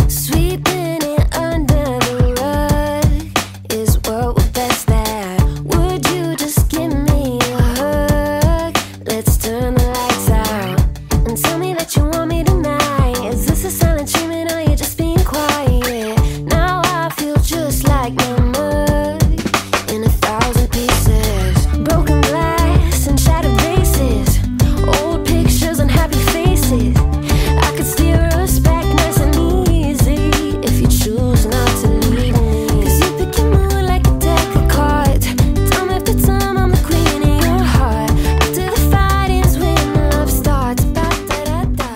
Sweeping it under the rug is what we're best at. Would you just give me a hug? Let's turn the lights out and tell me that you want me tonight. Is this a silent treatment or you just being quiet? Now I feel just like my mug in 1,000 pieces. Broken glass and shattered vases, old pictures and happy faces. I could steer us back nice and easy if you choose not to leave me. Cause you pick your mood like a deck of cards. Time after time I'm the queen of your heart. After the fight is when love starts. Ba-da-da-da.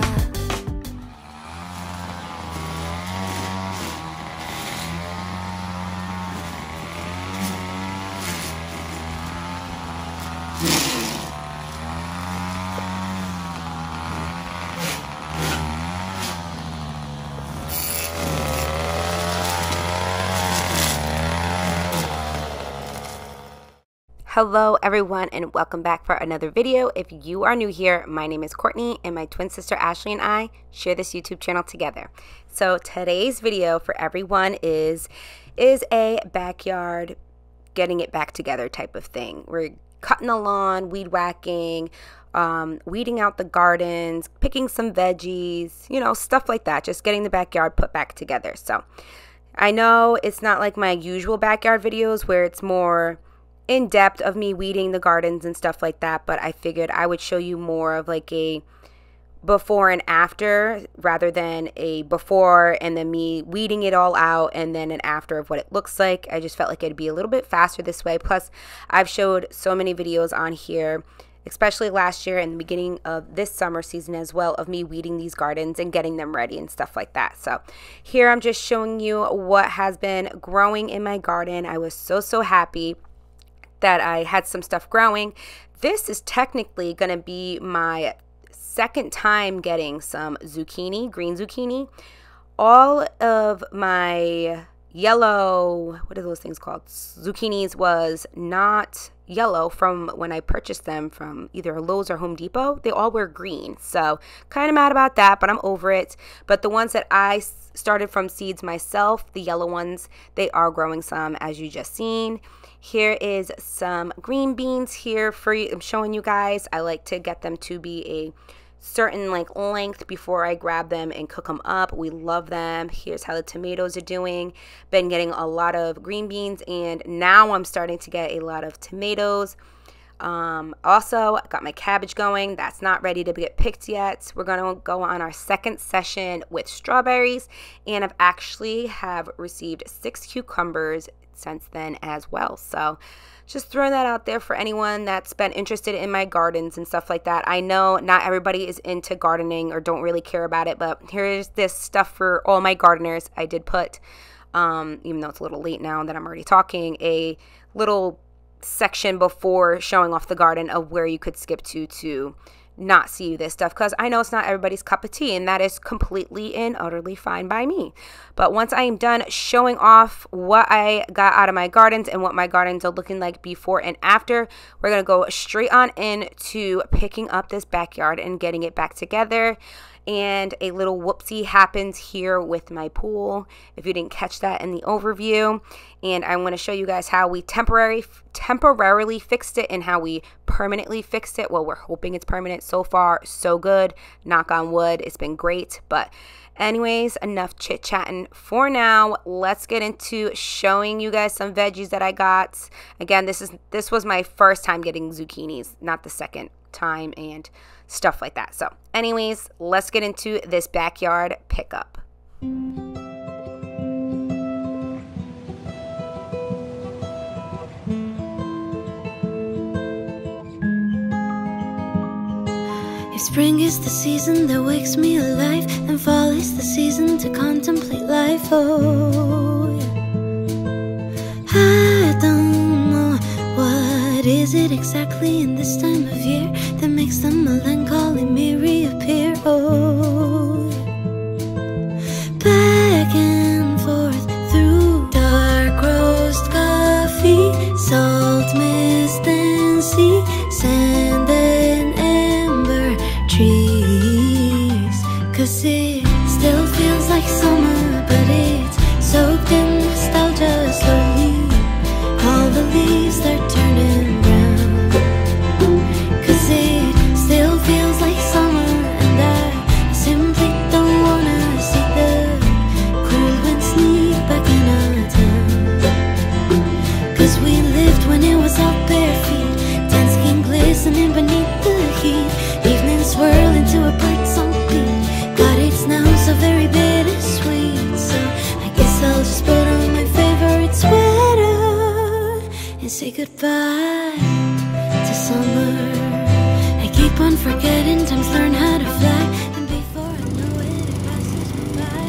Hello everyone and welcome back for another video. If you are new here, my name is Courtney and my twin sister Ashley and I share this YouTube channel together. So today's video for everyone is a backyard getting it back together type of thing. We're cutting the lawn, weed whacking, weeding out the gardens, picking some veggies, you know, stuff like that. Just getting the backyard put back together. So I know it's not like my usual backyard videos where it's more in depth of me weeding the gardens and stuff like that, but I figured I would show you more of like a before and after rather than a before and then me weeding it all out and then an after of what it looks like. I just felt like it'd be a little bit faster this way. Plus I've showed so many videos on here, especially last year and the beginning of this summer season as well, of me weeding these gardens and getting them ready and stuff like that. So here I'm just showing you what has been growing in my garden. I was so happy that I had some stuff growing. This is technically going to be my second time getting some zucchini, green zucchini. All of my yellow, what are those things called? Zucchinis was not yellow from when I purchased them from either Lowe's or Home Depot. They all were green. So kind of mad about that, but I'm over it. But the ones that I started from seeds myself, the yellow ones, they are growing some, as you just seen. Here is some green beans here for you. I'm showing you guys. I like to get them to be a certain like length before I grab them and cook them up. We love them. Here's how the tomatoes are doing. Been getting a lot of green beans and now I'm starting to get a lot of tomatoes. Also, I got my cabbage going. That's not ready to get picked yet. We're going to go on our second session with strawberries, and I've actually have received 6 cucumbers since then as well. So just throwing that out there for anyone that's been interested in my gardens and stuff like that. I know not everybody is into gardening or don't really care about it, but here's this stuff for all my gardeners. I did put, even though it's a little late now that I'm already talking, a little section before showing off the garden of where you could skip to not see this stuff, because I know it's not everybody's cup of tea, and that is completely and utterly fine by me. But once I am done showing off what I got out of my gardens and what my gardens are looking like before and after, we're going to go straight on into picking up this backyard and getting it back together. And a little whoopsie happens here with my pool, if you didn't catch that in the overview. And I want to show you guys how we temporarily fixed it and how we permanently fixed it. Well, we're hoping it's permanent. So far, so good. Knock on wood. It's been great. But anyways, enough chit-chatting for now. Let's get into showing you guys some veggies that I got. Again, this was my first time getting zucchinis, not the second time and stuff like that. So anyways, let's get into this backyard pickup. If spring is the season that wakes me alive, then fall is the season to contemplate life. Oh, yeah. I don't know what is it exactly in this time of year that makes the melancholy me reappear. Oh, yeah. Back and forth through dark roast coffee, salt, mist and sea, sand and trees, 'cause it still feels like summer say goodbye to summer. I keep on forgetting, times learn how to fly, and before I know it, it passes me by.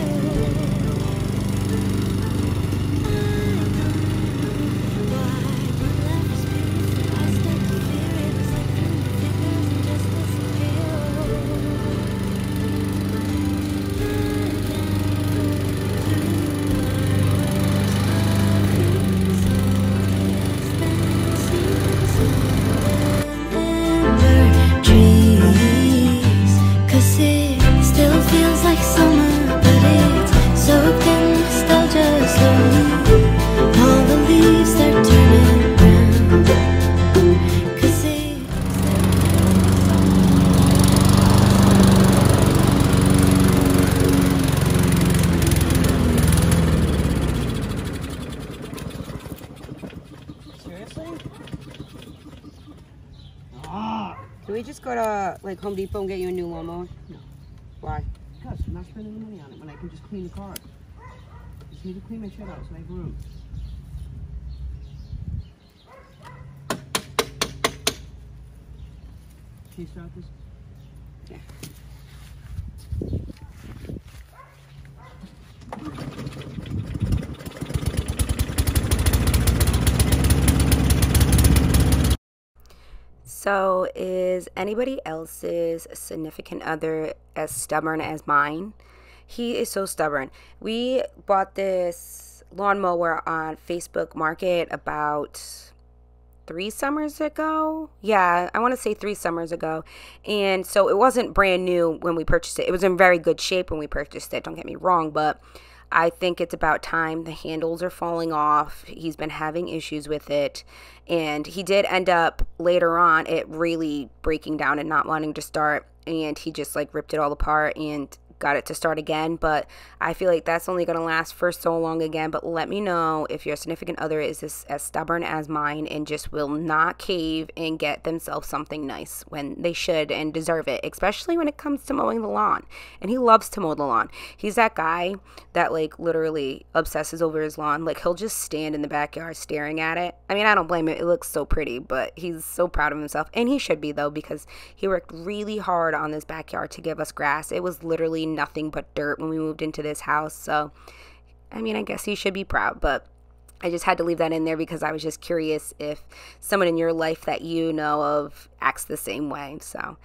Can we just go to like Home Depot and get you a new lawnmower? No. Why? Because I'm not spending the money on it when I can just clean the car. Just need to clean my shit out to make room. Can you start this? Yeah. So is anybody else's significant other as stubborn as mine? He is so stubborn. We bought this lawnmower on Facebook Market about 3 summers ago. Yeah, I want to say 3 summers ago. And so it wasn't brand new when we purchased it. It was in very good shape when we purchased it, don't get me wrong, but I think it's about time. The handles are falling off. He's been having issues with it. And he did end up later on it really breaking down and not wanting to start. And he just like ripped it all apart and got it to start again. But I feel like that's only going to last for so long again. But let me know if your significant other is as stubborn as mine and just will not cave and get themselves something nice when they should and deserve it, especially when it comes to mowing the lawn. And he loves to mow the lawn. He's that guy that like literally obsesses over his lawn. Like he'll just stand in the backyard staring at it. I mean, I don't blame him. It looks so pretty, but he's so proud of himself. And he should be though, because he worked really hard on this backyard to give us grass. It was literally nothing but dirt when we moved into this house. So I mean, I guess he should be proud, but I just had to leave that in there because I was just curious if someone in your life that you know of acts the same way. So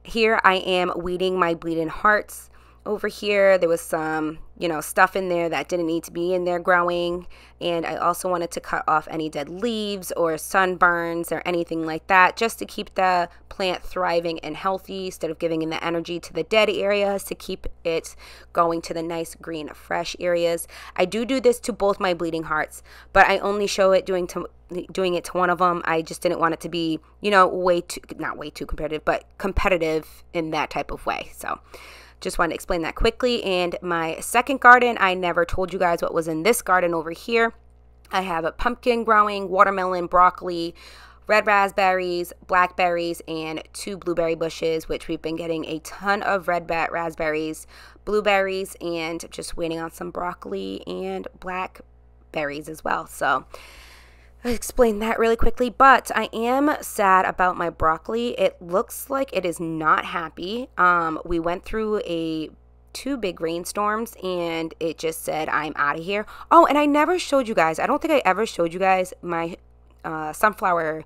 here I am weeding my bleeding hearts. Over here there was some, stuff in there that didn't need to be in there growing, and I also wanted to cut off any dead leaves or sunburns or anything like that, just to keep the plant thriving and healthy instead of giving in the energy to the dead areas, to keep it going to the nice green fresh areas. I do this to both my bleeding hearts, but I only show it doing it to one of them. I just didn't want it to be, not way too competitive, but competitive in that type of way. So just wanted to explain that quickly. And my second garden, I never told you guys what was in this garden over here. I have a pumpkin growing, watermelon, broccoli, red raspberries, blackberries, and 2 blueberry bushes, which we've been getting a ton of red raspberries, blueberries, and just waiting on some broccoli and blackberries as well. So I explained that really quickly, but I am sad about my broccoli. It looks like it is not happy. We went through 2 big rainstorms and it just said, I'm out of here. Oh, and I never showed you guys, I don't think I ever showed you guys my sunflower,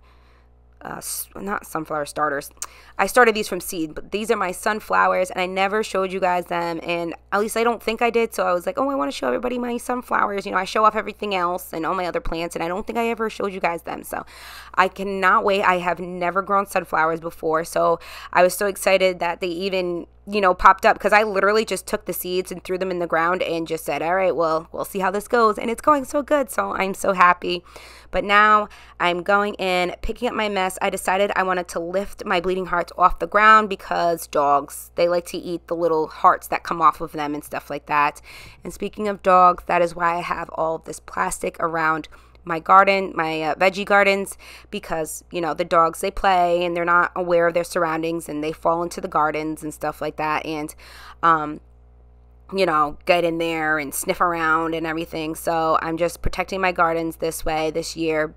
not sunflower starters. I started these from seed, but these are my sunflowers, and I never showed you guys them, and at least I don't think I did. So I was like, oh, I want to show everybody my sunflowers. I show off everything else and all my other plants, and I don't think I ever showed you guys them. So I cannot wait. I have never grown sunflowers before, so I was so excited that they even popped up, because I literally just took the seeds and threw them in the ground and just said, all right, well, we'll see how this goes. And it's going so good. So I'm so happy. But now I'm going in, picking up my mess. I decided I wanted to lift my bleeding hearts off the ground because dogs, they like to eat the little hearts that come off of them and stuff like that. And speaking of dogs, that is why I have all of this plastic around my garden, my veggie gardens, because the dogs, they play and they're not aware of their surroundings and they fall into the gardens and stuff like that, and get in there and sniff around and everything. So I'm just protecting my gardens this way this year.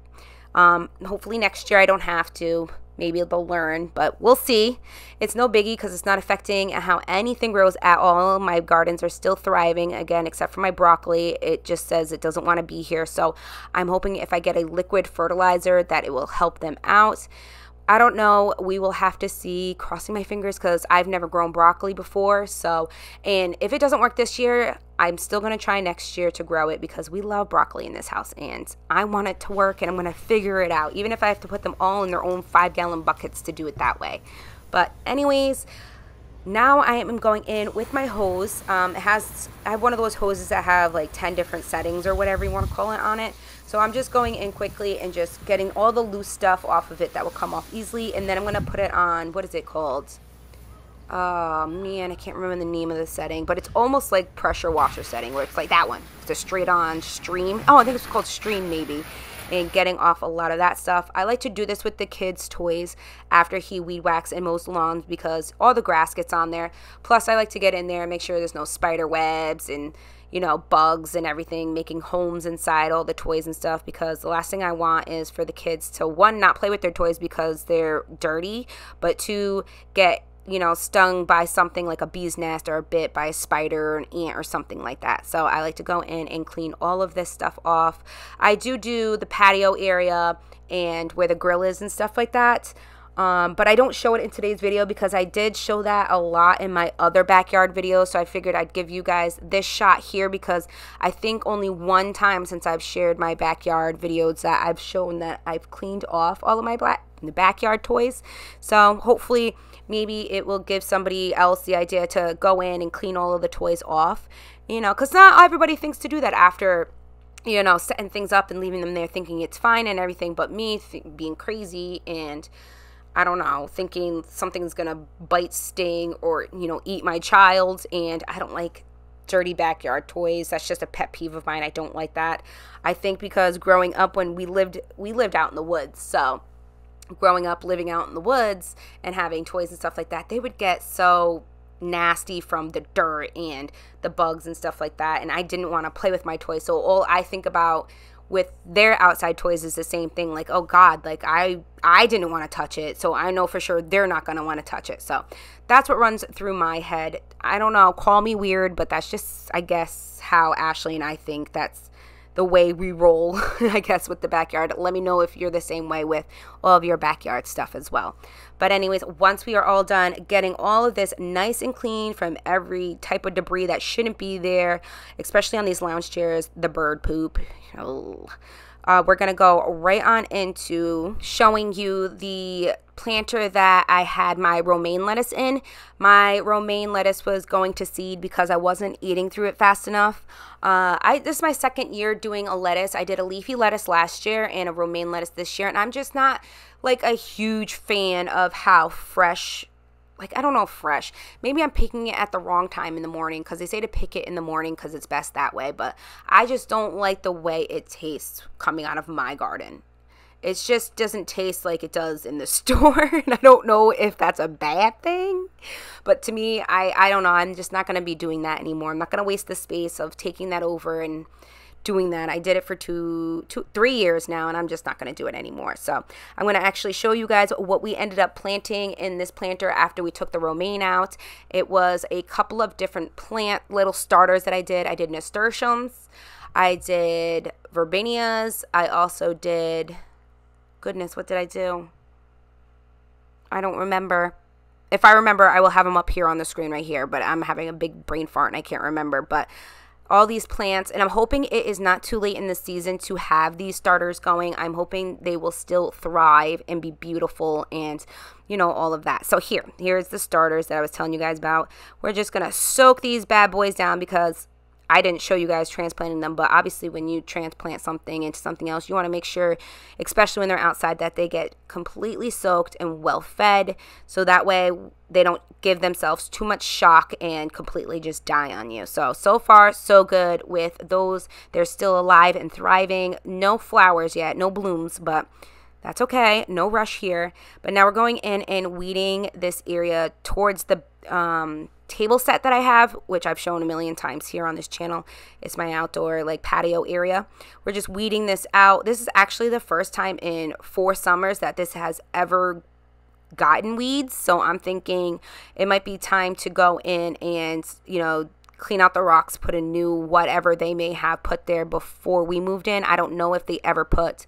Hopefully next year I don't have to. Maybe they'll learn, but we'll see. It's no biggie because it's not affecting how anything grows at all. My gardens are still thriving, again, except for my broccoli. It just says it doesn't want to be here. So I'm hoping if I get a liquid fertilizer that it will help them out. I don't know. We will have to see. Crossing my fingers because I've never grown broccoli before. So, and if it doesn't work this year, I'm still going to try next year to grow it because we love broccoli in this house and I want it to work and I'm going to figure it out. Even if I have to put them all in their own 5-gallon buckets to do it that way. But anyways, now I am going in with my hose. I have one of those hoses that have like 10 different settings or whatever you want to call it on it. So I'm just going in quickly and just getting all the loose stuff off of it that will come off easily. And then I'm going to put it on, what is it called? Oh man, I can't remember the name of the setting, but it's almost like pressure washer setting where it's like that one. It's a straight on stream. Oh, I think it's called stream maybe. And getting off a lot of that stuff. I like to do this with the kids' toys after he weed whacks and mows lawns because all the grass gets on there. Plus I like to get in there and make sure there's no spider webs and, you know, bugs and everything, making homes inside all the toys and stuff, because the last thing I want is for the kids to, one, not play with their toys because they're dirty, but two, get, you know, stung by something like a bee's nest or a bit by a spider or an ant or something like that. So I like to go in and clean all of this stuff off. I do the patio area and where the grill is and stuff like that. But I don't show it in today's video because I did show that a lot in my other backyard videos. So I figured I'd give you guys this shot here because I think only one time since I've shared my backyard videos that I've shown that I've cleaned off all of my backyard toys. So hopefully maybe it will give somebody else the idea to go in and clean all of the toys off, you know, because not everybody thinks to do that after, you know, setting things up and leaving them there thinking it's fine and everything, but me being crazy and I don't know, thinking something's gonna bite, sting, or, you know, eat my child, and I don't like dirty backyard toys. That's just a pet peeve of mine. I don't like that. I think because growing up when we lived out in the woods, so growing up living out in the woods and having toys and stuff like that, they would get so nasty from the dirt and the bugs and stuff like that, and I didn't want to play with my toys. So all I think about with their outside toys is the same thing, like, oh God, like I didn't want to touch it, so I know for sure they're not going to want to touch it. So that's what runs through my head. I don't know, call me weird, but that's just, I guess, how Ashley and I think. That's the way we roll, I guess, with the backyard. Let me know if you're the same way with all of your backyard stuff as well. But anyways, once we are all done getting all of this nice and clean from every type of debris that shouldn't be there, especially on these lounge chairs, the bird poop, we're going to go right on into showing you the planter that I had my romaine lettuce in. My romaine lettuce was going to seed because I wasn't eating through it fast enough. This is my second year doing a lettuce. I did a leafy lettuce last year and a romaine lettuce this year, and I'm just not like a huge fan of how fresh, like, I don't know, fresh. Maybe I'm picking it at the wrong time in the morning because they say to pick it in the morning because it's best that way. But I just don't like the way it tastes coming out of my garden. It just doesn't taste like it does in the store. And I don't know if that's a bad thing. But to me, I don't know. I'm just not going to be doing that anymore. I'm not going to waste the space of taking that over and doing that. I did it for 3 years now, and I'm just not going to do it anymore. So I'm going to actually show you guys what we ended up planting in this planter after we took the romaine out. It was a couple of different little starters that I did. I did nasturtiums, I did verbenias, I also did, goodness, what did I do? I don't remember. If I remember, I will have them up here on the screen right here, but I'm having a big brain fart and I can't remember. But all these plants, and I'm hoping it is not too late in the season to have these starters going. I'm hoping they will still thrive and be beautiful and, you know, all of that. So here's the starters that I was telling you guys about. We're just going to soak these bad boys down because I didn't show you guys transplanting them, but obviously when you transplant something into something else, you want to make sure, especially when they're outside, that they get completely soaked and well fed, so that way they don't give themselves too much shock and completely just die on you. So far, so good with those. They're still alive and thriving. No flowers yet, no blooms, but that's okay. No rush here. But now we're going in and weeding this area towards the table set that I have, which I've shown a million times here on this channel. It's my outdoor like patio area. We're just weeding this out. This is actually the first time in 4 summers that this has ever gotten weeds. So I'm thinking it might be time to go in and, you know, clean out the rocks, put a new whatever they may have put there before we moved in. I don't know if they ever put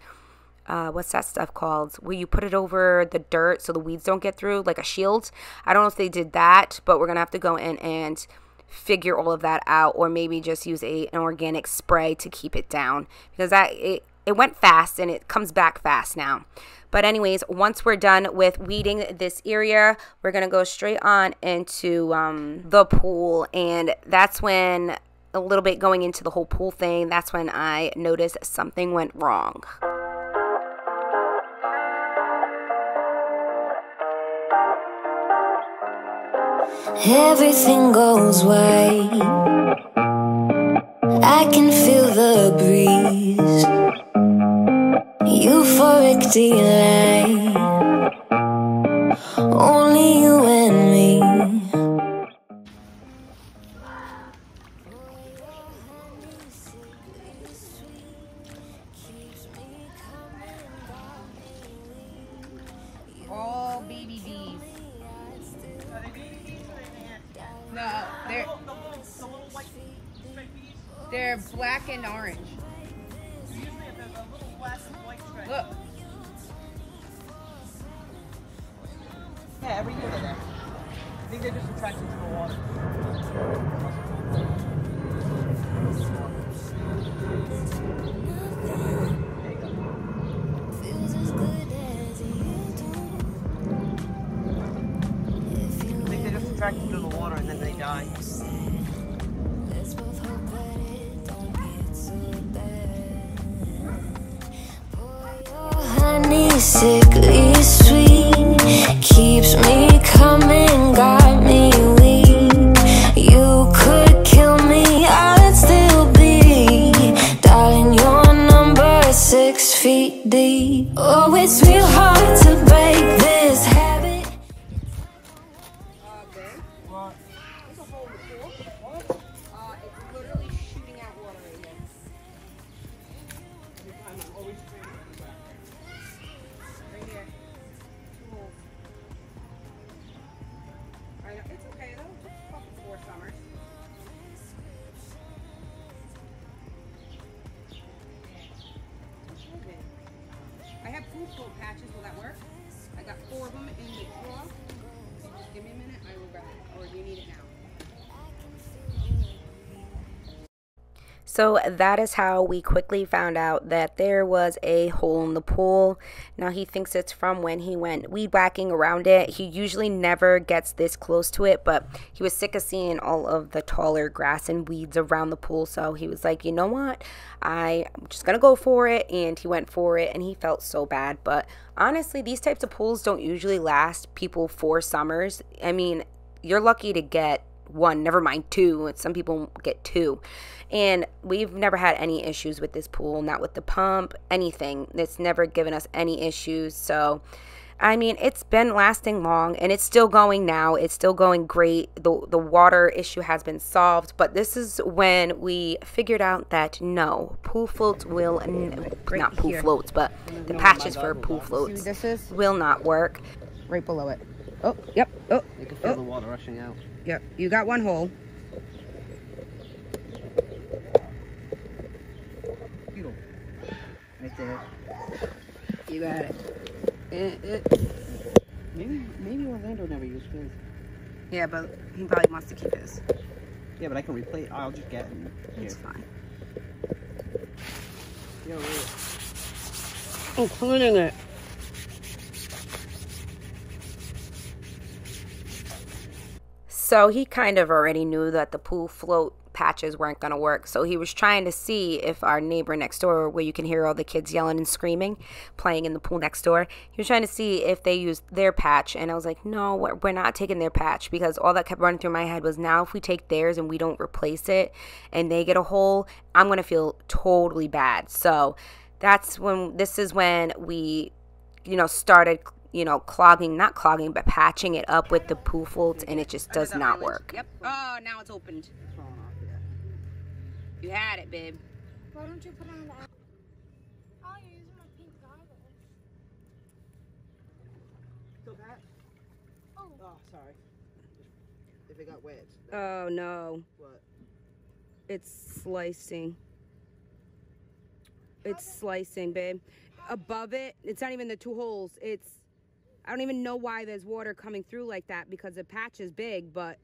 what's that stuff called, where you put it over the dirt so the weeds don't get through, like a shield. I don't know if they did that, but we're gonna have to go in and figure all of that out, or maybe just use an organic spray to keep it down, because it went fast and it comes back fast now. But anyways, once we're done with weeding this area, we're gonna go straight on into the pool, and that's when, a little bit going into the whole pool thing, that's when I noticed something went wrong. Everything goes white. I can feel the breeze. Euphoric delight. Only you and me. All baby bees. No, they're black and orange. Look. Yeah, every year they're there. I think they're just attracted to the water. I think they're just attracted to the water and then they die. Honey, sickly sweet, keeps me coming, got me weak. You could kill me, I'd still be, darling, your number 6 feet deep. Oh, it's real hard to break this habit. What? There's a hole in the pool. It's literally shooting out water right here. I'm always spraying on the back. Right here. 2 holes. I know, it's okay though. Just fucking 4 summers. I have pool float patches. Will that work? I got 4 of them in the drawer. Just give me a minute. I will grab it. Or do you need it now? So that is how we quickly found out that there was a hole in the pool. Now he thinks it's from when he went weed whacking around it. He usually never gets this close to it, but he was sick of seeing all of the taller grass and weeds around the pool. So he was like, you know what? I'm just gonna go for it. And he went for it and he felt so bad. But honestly, these types of pools don't usually last people 4 summers. I mean, you're lucky to get 1, never mind 2. Some people get 2. And we've never had any issues with this pool, not with the pump, anything. It's never given us any issues. So, I mean, it's been lasting long and it's still going now. It's still going great. The water issue has been solved. But this is when we figured out that no, pool floats will, not pool floats, but the patches for pool floats will not work. Right below it. Oh, yep. Oh, You can feel the water rushing out. yep. You got 1 hole. Right there. You got it. Maybe Orlando never used his. Yeah, but he probably wants to keep his. Yeah, but I can replace. I'll just get him. It's fine. Yeah, wait. I'm cleaning it. So he kind of already knew that the pool float patches weren't going to work. So he was trying to see if our neighbor next door, where you can hear all the kids yelling and screaming, playing in the pool next door, he was trying to see if they used their patch. And I was like, no, we're not taking their patch, because all that kept running through my head was, now if we take theirs and we don't replace it and they get a hole, I'm going to feel totally bad. So this is when we, started you know, clogging, not clogging, but patching it up with the pool floats, and it just does not work. Yep. Oh, now it's opened. You had it, babe. Why don't you put on the... Oh, you're using my pink goggles. Still pat? Oh. Oh, sorry. If it got wet. Oh, no. What? It's slicing. It's slicing, babe. Above it, it's not even the 2 holes. It's, I don't even know why there's water coming through like that because the patch is big, but.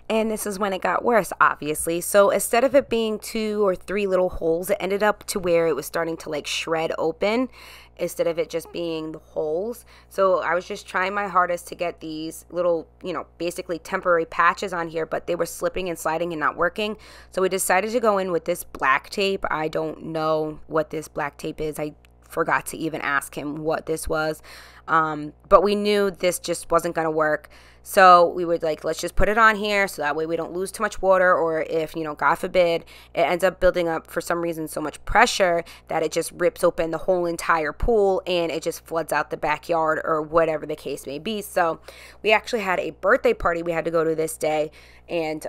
And this is when it got worse, obviously. So instead of it being 2 or 3 little holes, it ended up to where it was starting to like shred open instead of it just being the holes. So I was just trying my hardest to get these little, you know, basically temporary patches on here, but they were slipping and sliding and not working. So we decided to go in with this black tape. I don't know what this black tape is. I forgot to even ask him what this was. But we knew this just wasn't going to work. So we were like, let's just put it on here so that way we don't lose too much water, or if, you know, God forbid, it ends up building up for some reason so much pressure that it just rips open the whole entire pool and it just floods out the backyard or whatever the case may be. So we actually had a birthday party we had to go to this day, and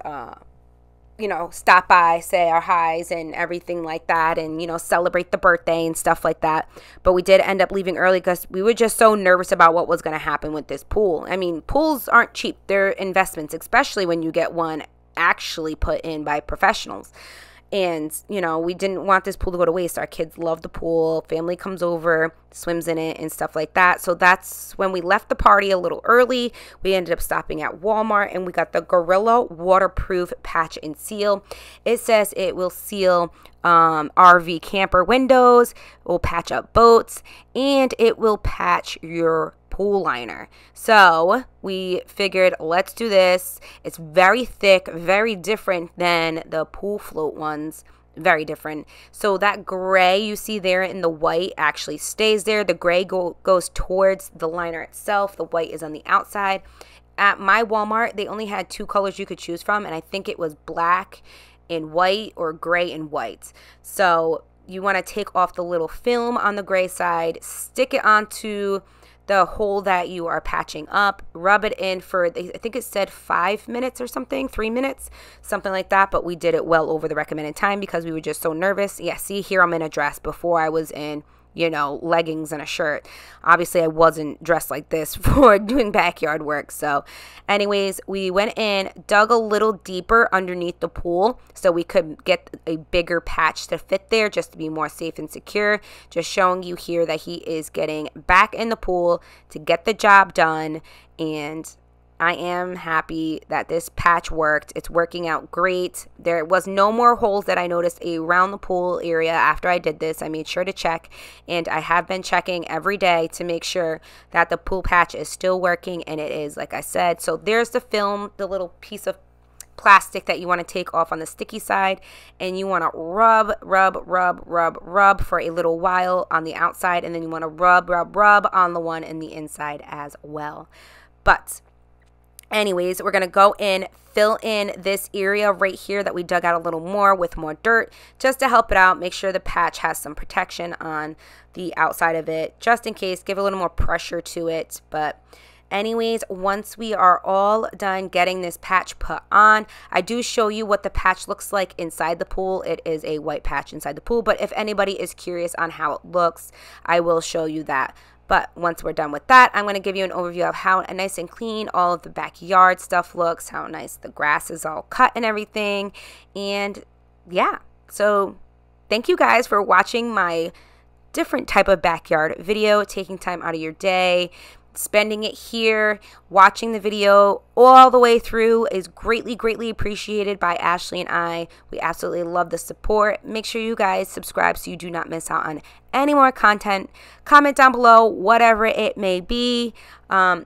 you know, stop by, say our highs and everything like that, and, you know, celebrate the birthday and stuff like that. But we did end up leaving early because we were just so nervous about what was going to happen with this pool. I mean, pools aren't cheap. They're investments, especially when you get one actually put in by professionals. And, you know, we didn't want this pool to go to waste. Our kids love the pool. Family comes over, swims in it and stuff like that. So that's when we left the party a little early. We ended up stopping at Walmart and we got the Gorilla Waterproof Patch and Seal. It says it will seal RV camper windows, it will patch up boats, and it will patch your pool liner. So we figured, let's do this. It's very thick, very different than the pool float ones. Very different. So that gray you see there in the white actually stays there. The gray goes towards the liner itself. The white is on the outside. At my Walmart, they only had 2 colors you could choose from, and I think it was black and white or gray and white. So you want to take off the little film on the gray side, stick it onto the hole that you are patching up, rub it in for, I think it said 5 minutes or something, 3 minutes, something like that. But we did it well over the recommended time because we were just so nervous. Yeah, see here I'm in a dress. Before I was in, you know, leggings and a shirt. Obviously I wasn't dressed like this for doing backyard work. So anyways, we went in, dug a little deeper underneath the pool so we could get a bigger patch to fit there, just to be more safe and secure. Just showing you here that he is getting back in the pool to get the job done, and I am happy that this patch worked. It's working out great. There was no more holes that I noticed around the pool area after I did this. I made sure to check, and I have been checking every day to make sure that the pool patch is still working, and it is, like I said. So there's the film, the little piece of plastic that you want to take off on the sticky side, and you want to rub for a little while on the outside, and then you want to rub on the one in the inside as well. But anyways, we're going to go in, fill in this area right here that we dug out a little more with more dirt just to help it out. Make sure the patch has some protection on the outside of it just in case, give a little more pressure to it. But anyways, once we are all done getting this patch put on, I do show you what the patch looks like inside the pool. It is a white patch inside the pool, but if anybody is curious on how it looks, I will show you that. But once we're done with that, I'm going to give you an overview of how nice and clean all of the backyard stuff looks, how nice the grass is all cut and everything. And yeah, so thank you guys for watching my different type of backyard video, taking time out of your day, spending it here, watching the video all the way through is greatly appreciated by Ashley and I. We absolutely love the support. Make sure you guys subscribe so you do not miss out on any more content. Comment down below, whatever it may be.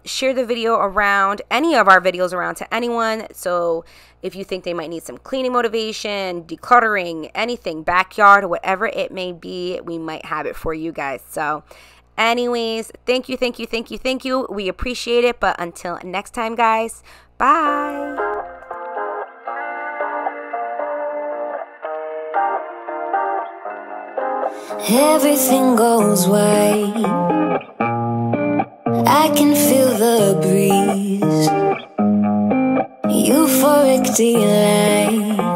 Share the video around, any of our videos around, to anyone. So if you think they might need some cleaning motivation, decluttering, anything, backyard, whatever it may be, we might have it for you guys. So anyways, thank you. We appreciate it. But until next time, guys, bye. Everything goes right. I can feel the breeze. Euphoric delight.